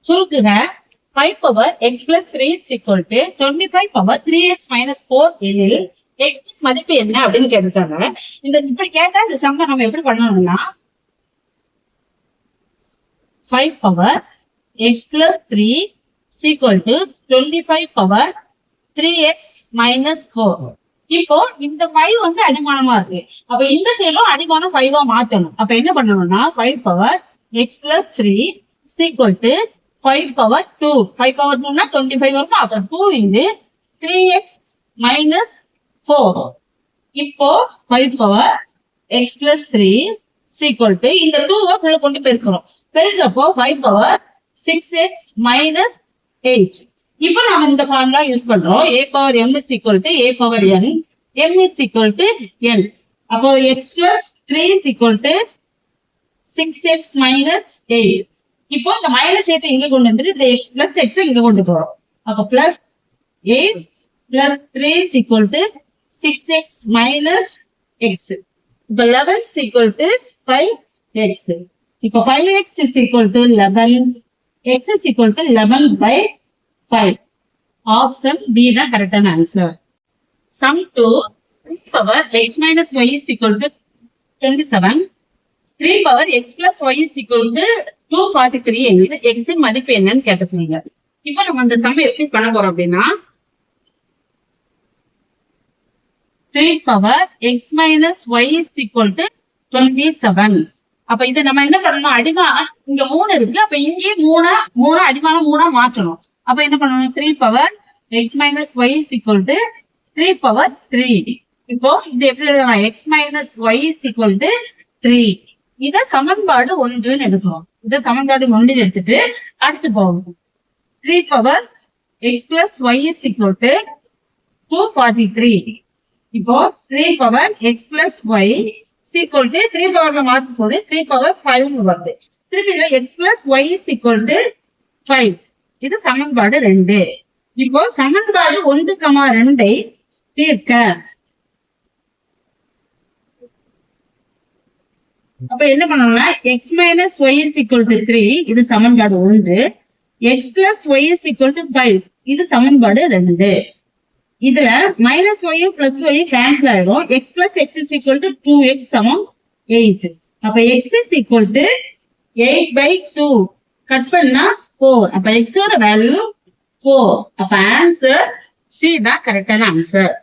சுருக்குக 5 power x plus 3 is equal to 25 power 3x minus 4 எனில் x மதிப்பு என்ன அப்படின்னு கேட்டிருக்காங்க. இந்த இப்படி கேட்டா இந்த சம்ம நம்ம எப்படி பண்ணணும்னா 5 power x plus 3 is equal to 25 power 3x minus 4. இப்போ இந்த 5 வந்து அடிமானமா இருக்கு. அப்ப இந்த சைடும் அடிமானம் 5 மாத்தணும். அப்ப என்ன பண்ணணும்னா 5 power x plus 3 is equal to 5 power 2. 5 power 2 னா 25 வரும். அப்புறம் 2 into 3x minus 4. இப்போ 5 power x plus 3 is equal to இந்த 2 உள்ள கொண்டு பெருக்கிறோம். பெருக்கப்போ 5 power 6x minus 8. இப்போ நாம இந்த ஃபார்முலா யூஸ் பண்றோம். a power m is equal to a power n. m is equal to n. அப்போ x plus 3 is equal to 6x minus 8. இப்போ இந்த மைனஸ் 8 இங்க கொண்டு வந்துட்டு இந்த x plus x இங்க கொண்டு போறோம். அப்போ plus 8 plus 3 is equal to 6x minus x. இப்போ 11 is equal to 5x. இப்போ 5x is equal to 11. x is equal to 11 by 5. Option B the correct answer. Sum 2 3 power x minus y is equal to 27. 3 power x plus y is equal to 243 என்கிறது x இன் மதிப்பு என்னன்னு கேட்டுக்கீங்க. இப்போ நம்ம அந்த some எப்படி பண்ண போறோம் அப்படின்னா 3 power x minus y is equal to 27. அப்ப இதை நம்ம என்ன பண்ணணும், அடிமா இங்க 3 இருக்கு. அப்ப இங்கே 3 அடிமானம் 3 மாற்றணும். அப்ப என்ன பண்ணணும் 3 power x minus y is equal to 3 power 3. இப்போ இது எப்படி எழுதலாம் x minus y is equal to 3. இத சமன்பாடு 1 எடுக்கணும். இத சமன்பாடு 1 எடுத்துட்டு அடுத்து போகும் 3 power x plus y is equal to 243. இப்போ 3 power x plus y is equal to 3 power மாற்றும் போது 3 power 5 வருது. திருப்பி இதுல x plus y is equal to 5. இது சமன்பாடு 2. இப்போ சமன்பாடு 1,2 தீர்க்க. அப்ப என்ன பண்ணணும்னா x minus y is equal to 3. இது சமன்பாடு 1. x plus y is equal to 5. இது சமன்பாடு 2. இதுல minus y plus y cancel ஆயிடும். x plus x is equal to 2x சமம் 8. அப்ப x is equal to 8 by 2. Cut பண்ணா 4. அப்ப x ஓட வேல்யூ 4. அப்ப ஆன்சர் C தான் கரெக்டான ஆன்சர்.